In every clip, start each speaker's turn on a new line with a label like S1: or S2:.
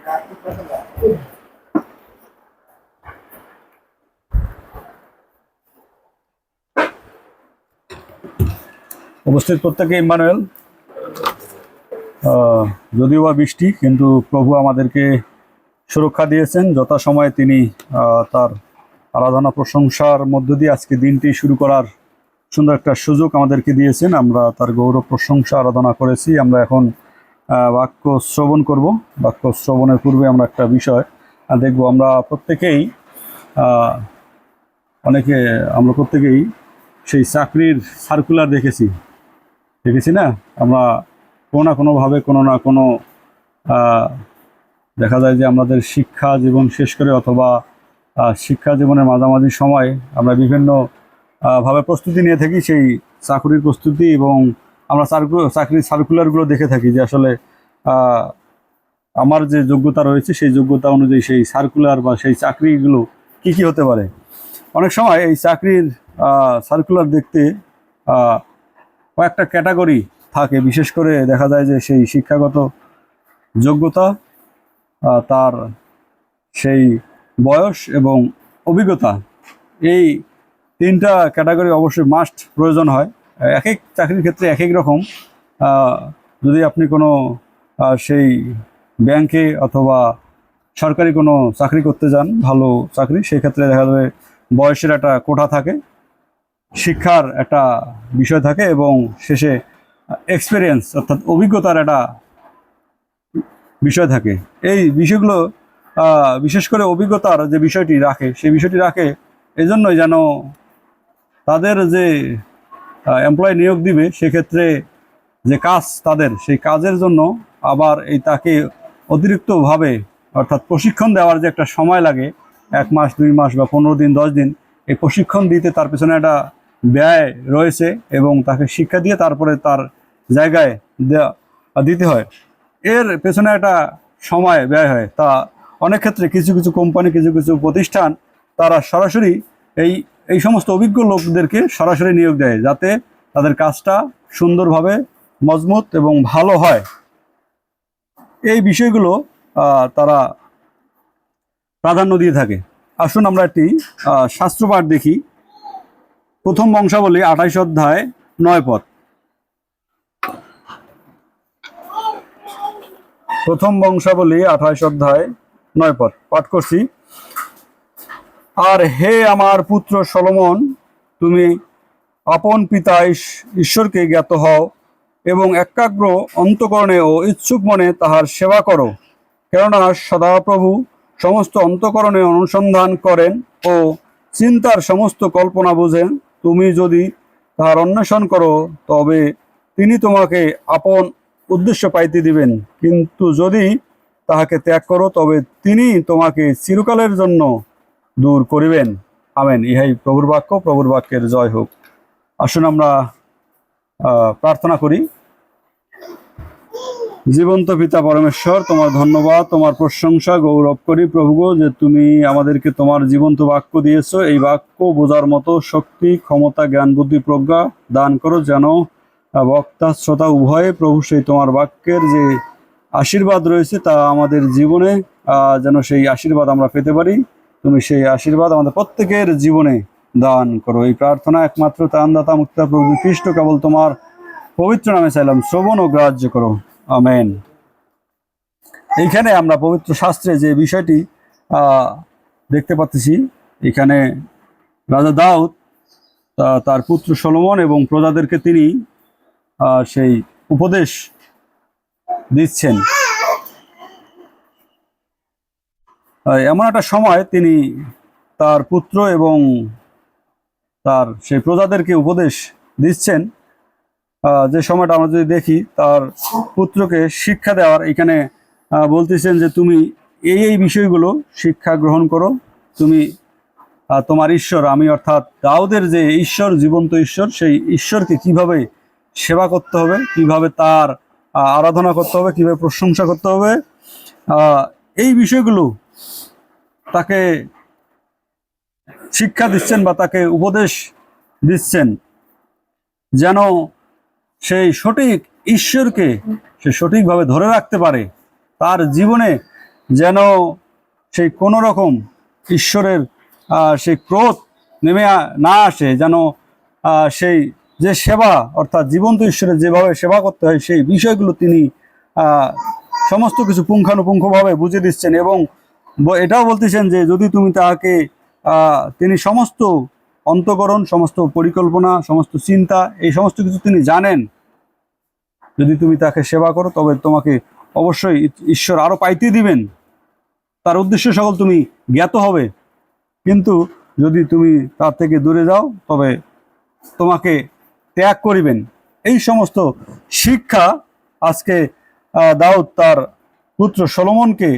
S1: উপস্থিত প্রত্যেকে ইম্মানুয়েল, যদিও বা বৃষ্টি, কিন্তু প্রভু আমাদেরকে সুরক্ষা দিয়েছেন। যথাসময়ে তিনি তার আরাধনা প্রশংসার মধ্য দিয়ে আজকে দিনটি শুরু করার সুন্দর একটা সুযোগ আমাদেরকে দিয়েছেন। আমরা তার গৌরব প্রশংসা আরাধনা করেছি। আমরা এখন বাক্য শ্রবণ করব। বাক্য শ্রবণের পূর্বে আমরা একটা বিষয় দেখব। আমরা প্রত্যেকেই সেই চাকরির সার্কুলার দেখেছি না? আমরা কোনো না কোনোভাবে দেখা যায় যে আমাদের শিক্ষা জীবন শেষ করে অথবা শিক্ষা জীবনের মাঝামাঝি সময় আমরা বিভিন্ন ভাবে প্রস্তুতি নিয়ে থাকি, সেই চাকরির প্রস্তুতি, এবং আমরা চাকরির সার্কুলারগুলো দেখে থাকি যে আসলে আমার যে যোগ্যতা রয়েছে সেই যোগ্যতা অনুযায়ী সেই সার্কুলার বা সেই চাকরিগুলো কি হতে পারে। অনেক সময় এই চাকরির সার্কুলার দেখতে কয়েকটা ক্যাটাগরি থাকে। বিশেষ করে দেখা যায় যে সেই শিক্ষাগত যোগ্যতা, তার সেই বয়স এবং অভিজ্ঞতা, এই তিনটা ক্যাটাগরি অবশ্যই মাস্ট প্রয়োজন হয়। এক এক চাকরির ক্ষেত্রে এক এক রকম। যদি আপনি কোনো সেই ব্যাংকে অথবা সরকারি কোনো চাকরি করতে যান, ভালো চাকরি, সেক্ষেত্রে দেখা যাবে বয়সের একটা কোটা থাকে, শিক্ষার একটা বিষয় থাকে, এবং শেষে এক্সপিরিয়েন্স অর্থাৎ অভিজ্ঞতার একটা বিষয় থাকে। এই বিষয়গুলো বিশেষ করে অভিজ্ঞতার যে বিষয়টি রাখে, সেই বিষয়টি রাখে এজন্যই যেন তাদের যে এমপ্লয় নিয়োগ দিবে সেক্ষেত্রে যে কাজ তাদের, সেই কাজের জন্য আবার তাকে অতিরিক্তভাবে অর্থাৎ প্রশিক্ষণ দেওয়ার যে একটা সময় লাগে, 1 মাস 2 মাস বা 15 দিন 10 দিন, এই প্রশিক্ষণ দিতে তার পেছনে একটা ব্যয় রয়েছে, এবং তাকে শিক্ষা দিয়ে তারপরে তার জায়গায় দিতে হয়। এর পেছনে একটা সময় ব্যয় হয়। তা অনেক ক্ষেত্রে কিছু কিছু কোম্পানি, কিছু কিছু প্রতিষ্ঠান তারা সরাসরি এই সমস্ত অভিজ্ঞ লোকদেরকে সরাসরি নিয়োগ দেয়, যাতে তাদের কাজটা সুন্দরভাবে মজবুত এবং ভালো হয়। এই বিষয়গুলো তারা প্রাধান্য দিয়ে থাকে। আসুন আমরা একটি শাস্ত্রপাঠ দেখি। প্রথম বংশাবলী 28 অধ্যায় 9 পদ। প্রথম বংশাবলী 28 অধ্যায় 9 পদ পাঠ করছি। আর হে আমার পুত্র সলোমন, তুমি আপন পিতা ঈশ্বরকে জ্ঞাত হও এবং একাগ্র অন্তঃকরণে ও ইচ্ছুক মনে তাহার সেবা করো, কেননা সদাপ্রভু সমস্ত অন্তঃকরণে অনুসন্ধান করেন ও চিন্তার সমস্ত কল্পনা বুঝেন। তুমি যদি তাহার অন্বেষণ করো তবে তিনি তোমাকে আপন উদ্দেশ্য পাইতে দিবেন, কিন্তু যদি তাহাকে ত্যাগ করো তবে তিনি তোমাকে চিরকালের জন্য দূর করিবেন। আমেন। ইহাই প্রভুর বাক্য। প্রভুর বাক্যের জয় হোক। আসুন আমরা প্রার্থনা করি। জীবন্ত পিতা পরমেশ্বর, তোমার ধন্যবাদ, তোমার প্রশংসা গৌরব করি প্রভুগো, যে তুমি আমাদেরকে তোমার জীবন্ত বাক্য দিয়েছো। এই বাক্য বোঝার মতো শক্তি, ক্ষমতা, জ্ঞান, বুদ্ধি, প্রজ্ঞা দান করো, যেন বক্তা শ্রোতা উভয়ে প্রভু সেই তোমার বাক্যের যে আশীর্বাদ রয়েছে তা আমাদের জীবনে যেন সেই আশীর্বাদ আমরা পেতে পারি। তুমি সেই আশীর্বাদ আমাদের প্রত্যেকের জীবনে দান করো। এই প্রার্থনা একমাত্র ত্রাণদাতা মুক্তা প্রভু খ্রিস্ট কেবল তোমার পবিত্র নামে চাইলাম, শ্রবণ ও গ্রাহ্য করো। আমেন। এইখানে আমরা পবিত্র শাস্ত্রে যে বিষয়টি দেখতে পাচ্ছি, এখানে রাজা দাউদ তার পুত্র সলোমন এবং প্রজাদেরকে তিনি সেই উপদেশ দিচ্ছেন। এমন একটা সময় তিনি তার পুত্র এবং তার সেই প্রজাদেরকে উপদেশ দিচ্ছেন, যে সময়টা আমরা যদি দেখি, তার পুত্রকে শিক্ষা দেওয়ার। এখানে বলতেছেন যে তুমি এই বিষয়গুলো শিক্ষা গ্রহণ করো। তুমি তোমার ঈশ্বর, আমি অর্থাৎ দাউদের যে ঈশ্বর, জীবন্ত ঈশ্বর, সেই ঈশ্বরকে কিভাবে সেবা করতে হবে, কিভাবে তার আরাধনা করতে হবে, কিভাবে প্রশংসা করতে হবে, এই বিষয়গুলো তাকে শিক্ষা দিচ্ছেন বা তাকে উপদেশ দিচ্ছেন, যেন সেই সঠিক ঈশ্বরকে সে সঠিকভাবে ধরে রাখতে পারে, তার জীবনে যেন সেই কোনো রকম ঈশ্বরের সেই ক্রোধ নেমে না আসে, যেন সেই যে সেবা অর্থাৎ জীবন্ত ঈশ্বরের যেভাবে সেবা করতে হয় সেই বিষয়গুলো তিনি সমস্ত কিছু পুঙ্খানুপুঙ্খভাবে বুঝিয়ে দিচ্ছেন। এবং এটাও বলতেছেন যে যদি তুমি তাকে তিনি সমস্ত অন্তঃকরণ, সমস্ত পরিকল্পনা, সমস্ত চিন্তা, এই সমস্ত কিছু তিনি জানেন। যদি তুমি তাকে সেবা করো তবে তোমাকে অবশ্যই ঈশ্বর আরো পাইতে দিবেন, তার উদ্দেশ্য সকল তুমি জ্ঞাত হবে। কিন্তু যদি তুমি তার থেকে দূরে যাও তবে তোমাকে ত্যাগ করিবেন। এই সমস্ত শিক্ষা আজকে দাউদ তার পুত্র সলোমনকে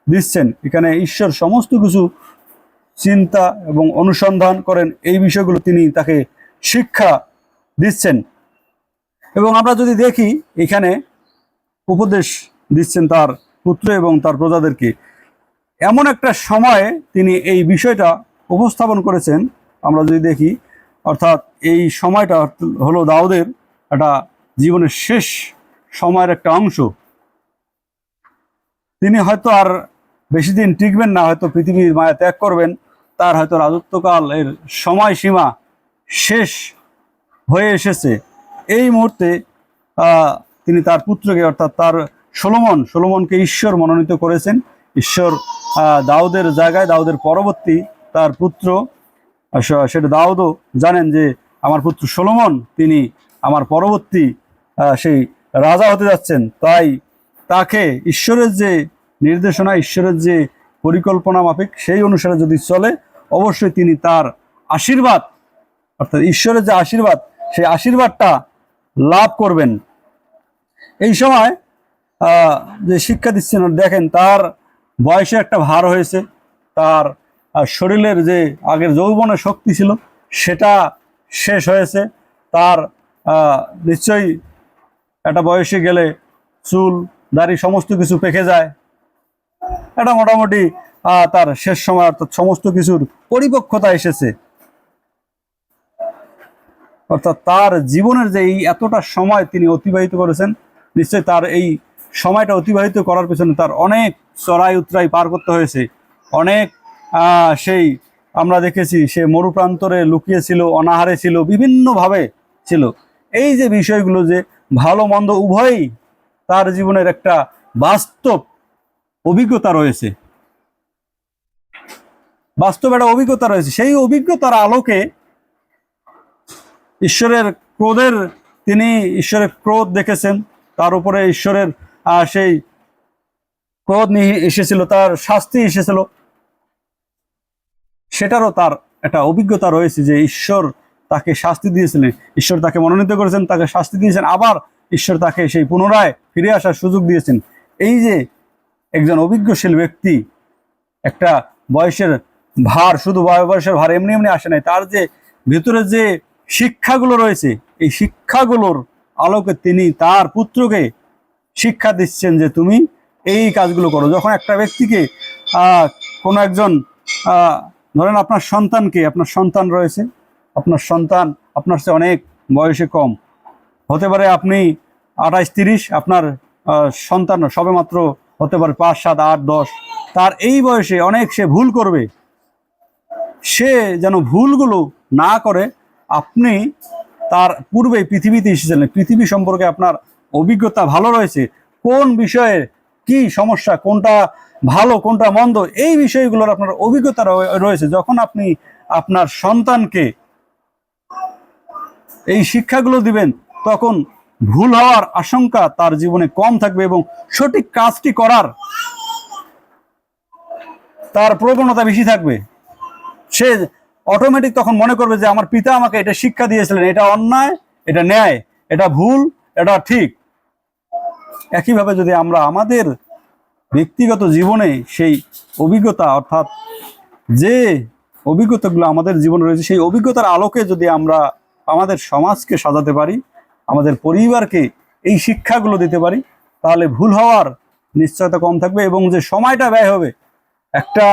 S1: দিচ্ছেন। এখানে ঈশ্বর সমস্ত কিছু চিন্তা এবং অনুসন্ধান করেন, এই বিষয়গুলো তিনি তাকে শিক্ষা দিচ্ছেন। এবং আমরা যদি দেখি এখানে উপদেশ দিচ্ছেন তার পুত্র এবং তার প্রজাদেরকে। এমন একটা সময়ে তিনি এই বিষয়টা উপস্থাপন করেছেন, আমরা যদি দেখি, অর্থাৎ এই সময়টা হলো দাউদের একটা জীবনের শেষ সময়ের একটা অংশ। তিনি হয়তো আর বেশি দিন টিকবেন না, হয়তো পৃথিবীর মায়া ত্যাগ করবেন। তার হয়তো রাজত্বকাল এর সময়সীমা শেষ হয়ে এসেছে। এই মুহূর্তে তিনি তার পুত্রকে অর্থাৎ তার সলোমনকে ঈশ্বর মনোনীত করেছেন। ঈশ্বর দাউদের জায়গায়, দাউদের পরবর্তী তার পুত্র, সেটা দাউদও জানেন যে আমার পুত্র সলোমন তিনি আমার পরবর্তী সেই রাজা হতে যাচ্ছেন। তাই তাকে ঈশ্বরের যে নির্দেশনা, ঈশ্বরের যে পরিকল্পনা মাফিক সেই অনুসারে যদি চলে, অবশ্যই তিনি তার আশীর্বাদ অর্থাৎ ঈশ্বরের যে আশীর্বাদ সেই আশীর্বাদটা লাভ করবেন। এই সময় যে শিক্ষা দিচ্ছেন, দেখেন তার বয়সে একটা ভার হয়েছে, তার শরীরের যে আগের যৌবনের শক্তি ছিল সেটা শেষ হয়েছে। তার নিশ্চয়ই একটা বয়সে গেলে চুল দাড়ি সমস্ত কিছু পেকে যায়। এটা মোটামুটি তার শেষ সময়, অর্থাৎ সমস্ত কিছুর পরিপক্কতা এসেছে। অর্থাৎ তার জীবনের যে এই এতটা সময় তিনি অতিবাহিত করেছেন, নিশ্চয়ই তার এই সময়টা অতিবাহিত করার পেছনে তার অনেক চড়াই উতরাই পার করতে হয়েছে। অনেক সেই আমরা দেখেছি সে মরুপ্রান্তরে লুকিয়ে ছিল, অনাহারে ছিল, বিভিন্নভাবে ছিল। এই যে বিষয়গুলো যে ভালো মন্দ উভয়ই তার জীবনের একটা বাস্তব অভিজ্ঞতা রয়েছে, বাস্তব একটা অভিজ্ঞতা রয়েছে। সেই অভিজ্ঞতার আলোকে ঈশ্বরের ঈশ্বরের ক্রোধ দেখেছেন, তার উপরে ঈশ্বরের সেই ক্রোধ নিয়ে এসেছিল, তার শাস্তি এসেছিল। সেটারও তার একটা অভিজ্ঞতা রয়েছে যে ঈশ্বর তাকে শাস্তি দিয়েছিলেন, ঈশ্বর তাকে মনোনীত করেছেন, তাকে শাস্তি দিয়েছেন, আবার ঈশ্বর তাকে সেই পুনরায় ফিরে আসার সুযোগ দিয়েছেন। এই যে একজন অভিজ্ঞশীল ব্যক্তি, একটা বয়সের ভার, শুধু বয়সের ভার এমনি এমনি আসে নাই, তার যে ভিতরে যে শিক্ষাগুলো রয়েছে এই শিক্ষাগুলোর আলোকে তিনি তার পুত্রকে শিক্ষা দিচ্ছেন যে তুমি এই কাজগুলো করো। যখন একটা ব্যক্তিকে কোনো একজন ধরেন আপনার সন্তানকে, আপনার সন্তান রয়েছে, আপনার সন্তান আপনার চেয়ে অনেক বয়সে কম হতে পারে, আপনি 28-30, আপনার সন্তান সবে মাত্র হতে পারে 5, 7, 8, 10। তার এই বয়সে অনেক সে ভুল করবে, সে যেন ভুলগুলো না করে, আপনি তার পূর্বে পৃথিবীতে এসেছিলেন, পৃথিবী সম্পর্কে আপনার অভিজ্ঞতা ভালো রয়েছে, কোন বিষয়ে কি সমস্যা, কোনটা ভালো কোনটা মন্দ, এই বিষয়গুলোর আপনার অভিজ্ঞতা রয়েছে। যখন আপনি আপনার সন্তানকে এই শিক্ষাগুলো দিবেন তখন ভুল হওয়ার আশঙ্কা তার জীবনে কম থাকবে এবং সঠিক কাজটি করার তার প্রবণতা বেশি থাকবে। সে অটোমেটিক তখন মনে করবে যে আমার পিতা আমাকে এটা শিক্ষা দিয়েছিলেন, এটা অন্যায়, এটা ন্যায়, এটা ভুল, এটা ঠিক। একইভাবে যদি আমরা আমাদের ব্যক্তিগত জীবনে সেই অভিজ্ঞতা, অর্থাৎ যে অভিজ্ঞতাগুলো আমাদের জীবনে রয়েছে সেই অভিজ্ঞতার আলোকে যদি আমরা আমাদের সমাজকে সাজাতে পারি, আমাদের পরিবারকে এই শিক্ষাগুলো দিতে পারি, তাহলে ভুল হওয়ার নিশ্চয়তা কম থাকবে। এবং যে সময়টা ব্যয় হবে, একটা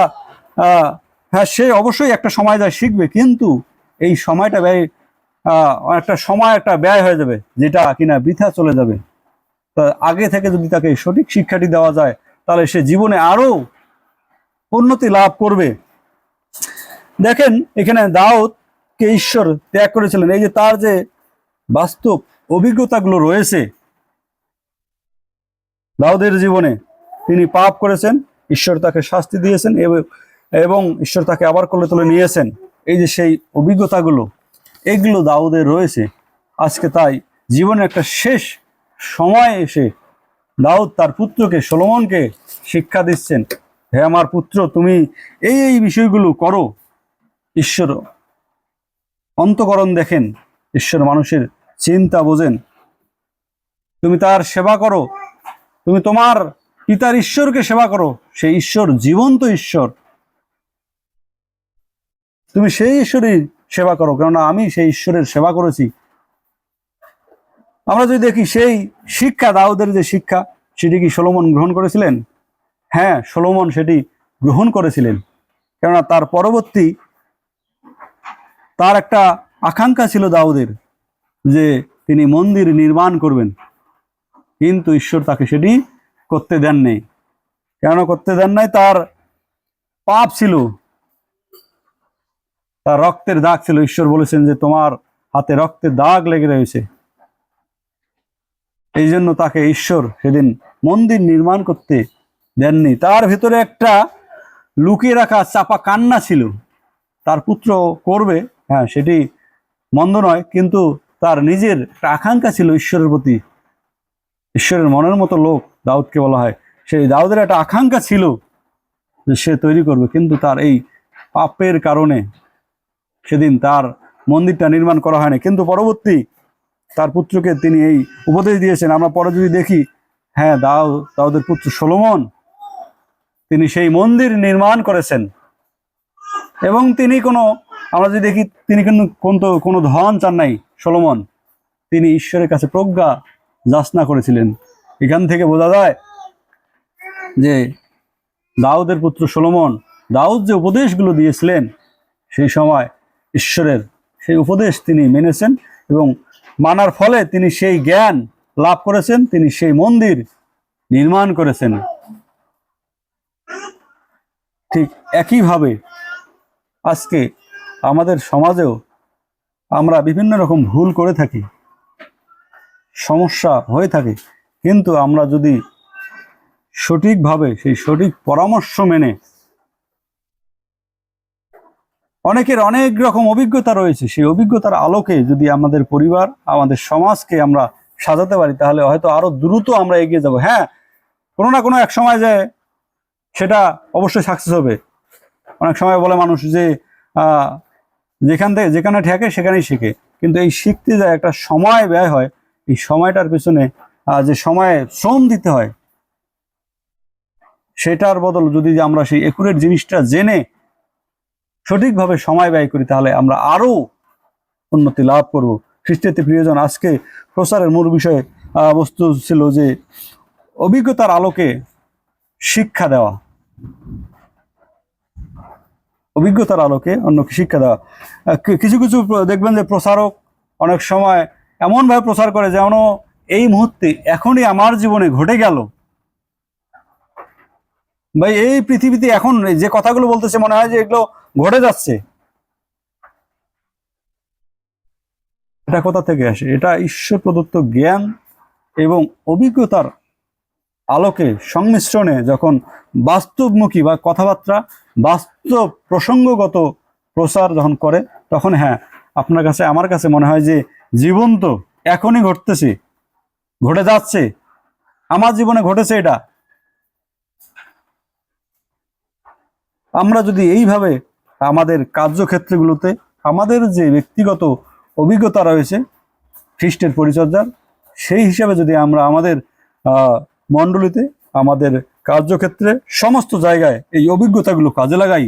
S1: হ্যাঁ সে অবশ্যই একটা সময় যায় শিখবে, কিন্তু এই সময়টা একটা ব্যয় হয়ে যাবে যেটা কিনা বৃথা চলে যাবে। তা আগে থেকে যদি তাকে সঠিক শিক্ষাটি দেওয়া যায় তাহলে সে জীবনে আরো উন্নতি লাভ করবে। দেখেন এখানে দাউদকে ঈশ্বর ত্যাগ করেছিলেন, এই যে তার যে বাস্তব অভিজ্ঞতাগুলো রয়েছে দাউদের জীবনে। তিনি পাপ করেছেন, ঈশ্বর তাকে শাস্তি দিয়েছেন এবং ঈশ্বর তাকে আবার কোলে তুলে নিয়েছেন। এই যে সেই অভিজ্ঞতাগুলো, এগুলো দাউদের রয়েছে। আজকে তাই জীবনের একটা শেষ সময় এসে দাউদ তার পুত্রকে সলোমনকে শিক্ষা দিচ্ছেন, হে আমার পুত্র, তুমি এই এই বিষয়গুলো করো। ঈশ্বর অন্তঃকরণ দেখেন, ঈশ্বর মানুষের চিন্তা বোঝেন। তুমি তার সেবা করো, তুমি তোমার পিতার ঈশ্বরকে সেবা করো, সেই ঈশ্বর জীবন্ত ঈশ্বর, তুমি সেই ঈশ্বরের সেবা করো, কেননা আমি সেই ঈশ্বরের সেবা করেছি। আমরা যদি দেখি সেই শিক্ষা, দাউদের যে শিক্ষা, সেটি কি সলোমন গ্রহণ করেছিলেন? হ্যাঁ, সলোমন সেটি গ্রহণ করেছিলেন, কেননা তার পরবর্তী তার একটা আকাঙ্ক্ষা ছিল দাউদের যে তিনি মন্দির নির্মাণ করবেন, কিন্তু ঈশ্বর তাকে সেটি করতে দেন নাই। কেন করতে দেন নাই? তার পাপ ছিল, তার রক্তের দাগ ছিল। ঈশ্বর বলেছেন যে তোমার হাতে রক্তের দাগ লেগে রয়েছে। এই জন্য তাকে ঈশ্বর সেদিন মন্দির নির্মাণ করতে দেননি। তার ভিতরে একটা লুকিয়ে রাখা চাপা কান্না ছিল, তার পুত্র করবে, হ্যাঁ সেটি মন্দ নয়, কিন্তু তার নিজের একটা আকাঙ্ক্ষা ছিল ঈশ্বরের প্রতি। ঈশ্বরের মনের মতো লোক দাউদকে বলা হয়। সেই দাউদের একটা আকাঙ্ক্ষা ছিল যে সে তৈরি করবে, কিন্তু তার এই পাপের কারণে সেদিন তার মন্দিরটা নির্মাণ করা হয়নি। কিন্তু পরবর্তী তার পুত্রকে তিনি এই উপদেশ দিয়েছেন। আমরা পরে যদি দেখি, হ্যাঁ দাউদের পুত্র সলোমন তিনি সেই মন্দির নির্মাণ করেছেন, এবং তিনি আমরা যদি দেখি তিনি কিন্তু কোনো ধন চান নাই সলোমন, তিনি ঈশ্বরের কাছে প্রজ্ঞা যাচনা করেছিলেন। এখান থেকে বোঝা যায় যে দাউদের পুত্র সলোমন, দাউদ যে উপদেশগুলো দিয়েছিলেন সেই সময় ঈশ্বরের সেই উপদেশ তিনি মেনেছেন, এবং মানার ফলে তিনি সেই জ্ঞান লাভ করেছেন, তিনি সেই মন্দির নির্মাণ করেছেন। ঠিক একইভাবে আজকে আমাদের সমাজেও আমরা বিভিন্ন রকম ভুল করে থাকি, সমস্যা হয়ে থাকে, কিন্তু আমরা যদি সঠিকভাবে সেই সঠিক পরামর্শ মেনে, অনেকের অনেক রকম অভিজ্ঞতা রয়েছে, সেই অভিজ্ঞতার আলোকে যদি আমাদের পরিবার, আমাদের সমাজকে আমরা সাজাতে পারি, তাহলে হয়তো আরো দ্রুত আমরা এগিয়ে যাব। হ্যাঁ, কোনো না কোনো এক সময় যে সেটা অবশ্যই সাকসেস হবে। অনেক সময় বলে মানুষ যে যেখানে ঠেকে সেখানেই শিখে, কিন্তু এই শিখতে যায় একটা সময় ব্যয় হয়। এই সময়টার পিছনে যে সময়ে শ্রম দিতে হয়, সেটার বদল যদি আমরা সেই একুরেট জিনিসটা জেনে সঠিকভাবে সময় ব্যয় করি, তাহলে আমরা আরো উন্নতি লাভ করব। খ্রিস্টীয় প্রিয়জন, আজকে প্রচারের মূল বিষয় বস্তু ছিল যে অভিজ্ঞতার আলোকে শিক্ষা দেওয়া, অভিজ্ঞতার আলোকে অন্যকে শিক্ষা দেওয়া। কিছু কিছু দেখবেন যে প্রচারক অনেক সময় এমনভাবে প্রচার করে যেন এই মুহূর্তে এখনই আমার জীবনে ঘটে গেল। ভাই, এই পৃথিবীতে এখন যে কথাগুলো বলতেছে মনে হয় যে এগুলো ঘটে যাচ্ছে। এটা কোথা থেকে আসে? এটা ঈশ্বর প্রদত্ত জ্ঞান এবং অভিজ্ঞতার আলোকে সংমিশ্রণে যখন বাস্তবমুখী বা কথাবার্তা বাস্তব প্রসঙ্গগত প্রচার যখন করে, তখন হ্যাঁ আপনার কাছে আমার কাছে মনে হয় যে জীবন্ত, এখনই ঘটতেছে, ঘটে যাচ্ছে, আমার জীবনে ঘটেছে এটা। আমরা যদি এইভাবে আমাদের কার্যক্ষেত্রগুলোতে আমাদের যে ব্যক্তিগত অভিজ্ঞতা রয়েছে খ্রিস্টের পরিচর্যার, সেই হিসাবে যদি আমরা আমাদের মণ্ডলীতে, আমাদের কার্যক্ষেত্রে, সমস্ত জায়গায় এই অভিজ্ঞতাগুলো কাজে লাগাই,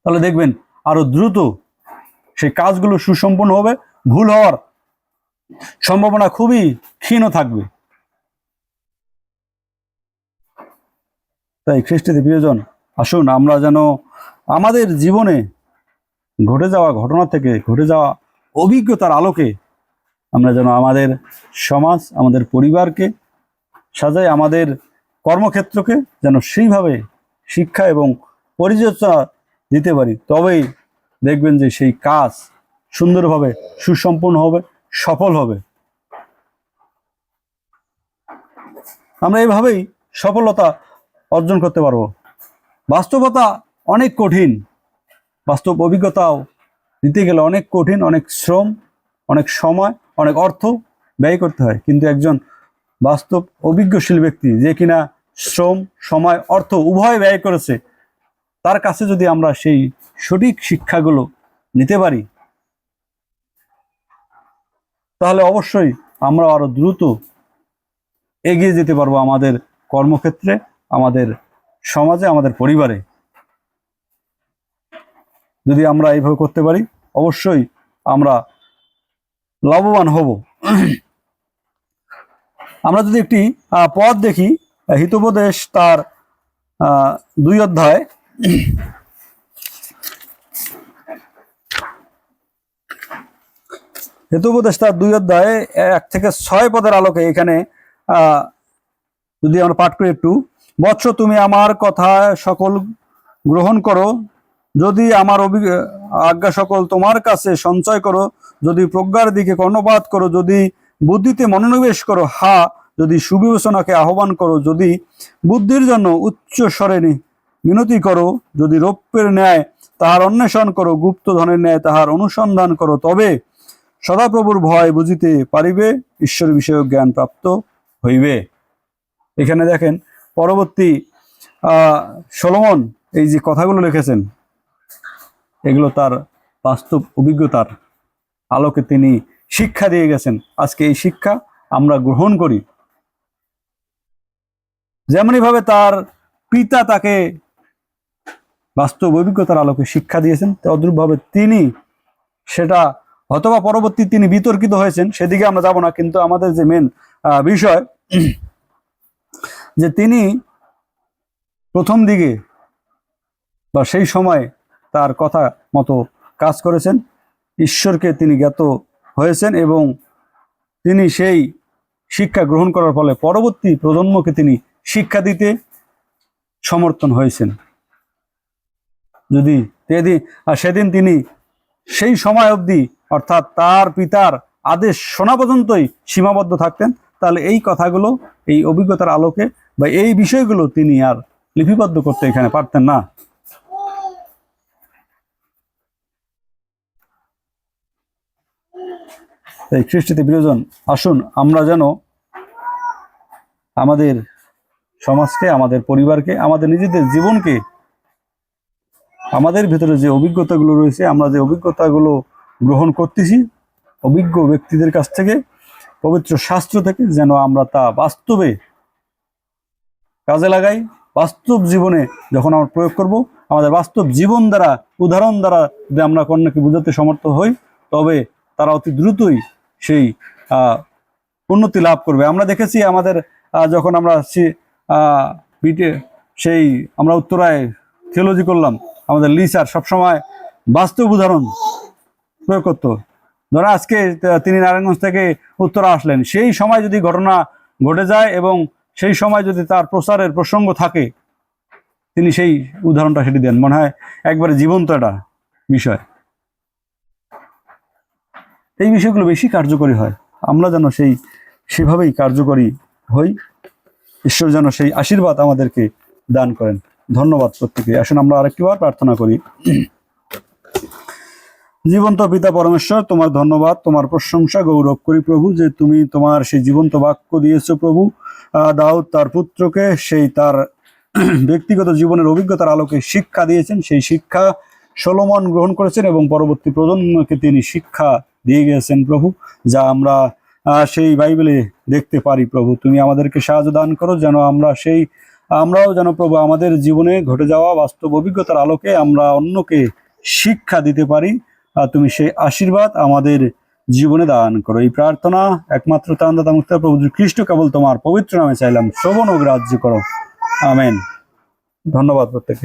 S1: তাহলে দেখবেন আরো দ্রুত সেই কাজগুলো সুসম্পন্ন হবে, ভুল হওয়ার সম্ভাবনা খুবই ক্ষীণ থাকবে। তাই খ্রিস্টীয় প্রিয়জন, আসুন আমরা যেন আমাদের জীবনে ঘটে যাওয়া ঘটনা থেকে, ঘটে যাওয়া অভিজ্ঞতার আলোকে আমরা যেন আমাদের সমাজ, আমাদের পরিবারকে সাজাই, আমাদের কর্মক্ষেত্রকে যেন সেইভাবে শিক্ষা এবং পরিচর্যা দিতে পারি, তবেই দেখবেন যে সেই কাজ সুন্দরভাবে সুসম্পন্ন হবে, সফল হবে। আমরা এইভাবেই সফলতা অর্জন করতে পারব। বাস্তবতা অনেক কঠিন, বাস্তব অভিজ্ঞতাও দিতে গেলে অনেক কঠিন, অনেক শ্রম, অনেক সময়, অনেক অর্থ ব্যয় করতে হয়। কিন্তু একজন বাস্তব অভিজ্ঞশীল ব্যক্তি যে কিনা শ্রম, সময়, অর্থ উভয় ব্যয় করেছে, তার কাছে যদি আমরা সেই সঠিক শিক্ষাগুলো নিতে পারি, তাহলে অবশ্যই আমরা আরো দ্রুত এগিয়ে যেতে পারবো আমাদের কর্মক্ষেত্রে, আমাদের সমাজে, আমাদের পরিবারে। যদি আমরা এইভাবে করতে পারি, অবশ্যই আমরা লাভবান হব। আমরা যদি একটি পদ দেখি, হিতোপদেশ তার 2 অধ্যায় হিতোপদেশ তার 2 অধ্যায়ে 1 থেকে 6 পদের আলোকে এখানে যদি আমরা পাঠ করি একটু। বৎস, তুমি আমার কথা সকল গ্রহণ করো, যদি আমার আজ্ঞা সকল তোমার কাছে সঞ্চয় করো, যদি প্রজ্ঞার দিকে কর্ণপাত করো, যদি বুদ্ধিতে মনোনিবেশ করো, যদি সুবিবেচনাকে আহ্বান করো, যদি বুদ্ধির জন্য উচ্চ স্বরে মিনতি করো, যদি রৌপ্যের ন্যায় তাহার অন্বেষণ করো, গুপ্ত ধনের ন্যায় তাহার অনুসন্ধান করো, তবে সদাপ্রভুর ভয় বুঝিতে পারিবে, ঈশ্বর বিষয়ক জ্ঞান প্রাপ্ত হইবে। এখানে দেখেন পরবর্তী সলোমন এই যে কথাগুলো লিখেছেন, এগুলো তার বাস্তব অভিজ্ঞতার আলোকে তিনি শিক্ষা দিয়ে গেছেন। আজকে এই শিক্ষা আমরা গ্রহণ করি। যেমনই ভাবে তার পিতা তাকে বাস্তব অভিজ্ঞতার আলোকে শিক্ষা দিয়েছেন, তদ্রূপভাবে তিনি সেটা, অথবা পরবর্তী তিনি বিতর্কিত হয়েছেন, সেদিকে আমরা যাব না। কিন্তু আমাদের যে মেন বিষয়, যে তিনি প্রথম দিকে বা সেই সময় তার কথা মতো কাজ করেছেন, ঈশ্বরকে তিনি জ্ঞাত হয়েছেন এবং তিনি সেই শিক্ষা গ্রহণ করার ফলে পরবর্তী প্রজন্মকে তিনি শিক্ষা দিতে সমর্থন হয়েছেন। যদি সেদিন তিনি সেই সময় অবধি, অর্থাৎ তার পিতার আদেশ শোনা পর্যন্তই সীমাবদ্ধ থাকতেন, তাহলে এই কথাগুলো, এই অভিজ্ঞতার আলোকে বা এই বিষয়গুলো তিনি আর লিপিবদ্ধ করতে এখানে পারতেন না। তাই খ্রিস্টতে প্রিয়জন, আসুন আমরা যেন আমাদের সমাজকে, আমাদের পরিবারকে, আমাদের নিজেদের জীবনকে, আমাদের ভিতরে যে অভিজ্ঞতাগুলো রয়েছে, আমরা যে অভিজ্ঞতাগুলো গ্রহণ করতেছি অভিজ্ঞ ব্যক্তিদের কাছ থেকে, পবিত্র শাস্ত্র থেকে, যেন আমরা তা বাস্তবে কাজে লাগাই। বাস্তব জীবনে যখন আমরা প্রয়োগ করব, আমাদের বাস্তব জীবন দ্বারা, উদাহরণ দ্বারা যদি আমরা কন্যাকে বোঝাতে সমর্থ হই, তবে তারা অতি দ্রুতই সেই উন্নতি লাভ করবে। আমরা দেখেছি আমাদের যখন আমরা সেই আমরা উত্তরায় থিওলজি করলাম, আমাদের লিসার সবসময় বাস্তব উদাহরণ প্রয়োগ করতো। ধরো আজকে তিনি নারায়ণগঞ্জ থেকে উত্তরা আসলেন, সেই সময় যদি ঘটনা ঘটে যায় এবং সেই সময় যদি তার প্রচারের প্রসঙ্গ থাকে, তিনি সেই উদাহরণটা সেটি দেন। মনে হয় একবারে জীবন্ত একটা বিষয়। এই বিষয়গুলো বেশি কার্যকরী হয়। আমরা যেন সেভাবেই কার্যকরী হই। ঈশ্বর যেন সেই আশীর্বাদ আমাদেরকে দান করেন। ধন্যবাদ প্রত্যেকে। আসুন আমরা আরেকটিবার প্রার্থনা করি। জীবন্ত পিতা পরমেশ্বর, তোমার ধন্যবাদ, তোমার প্রশংসা গৌরব করি প্রভু, যে তুমি তোমার সেই জীবন্ত বাক্য দিয়েছো প্রভু। দাউদ তার পুত্রকে সেই তার ব্যক্তিগত জীবনের অভিজ্ঞতার আলোকে শিক্ষা দিয়েছেন, সেই শিক্ষা সলোমন গ্রহণ করেছেন এবং পরবর্তী প্রজন্মকে তিনি শিক্ষা দিয়ে গিয়েছেন প্রভু, যা আমরা সেই বাইবেলে দেখতে পারি প্রভু। তুমি আমাদেরকে সাহায্য দান করো, যেন আমরাও যেন প্রভু আমাদের জীবনে ঘটে যাওয়া বাস্তব অভিজ্ঞতার আলোকে আমরা অন্যকে শিক্ষা দিতে পারি। তুমি সেই আশীর্বাদ আমাদের জীবনে দান করো। এই প্রার্থনা একমাত্র ত্রাণদাতা মুক্তা প্রভু খ্রিস্ট কেবল তোমার পবিত্র নামে চাইলাম, শ্রবণ ও গ্রাহ্য করো। আমেন। ধন্যবাদ প্রত্যেকে।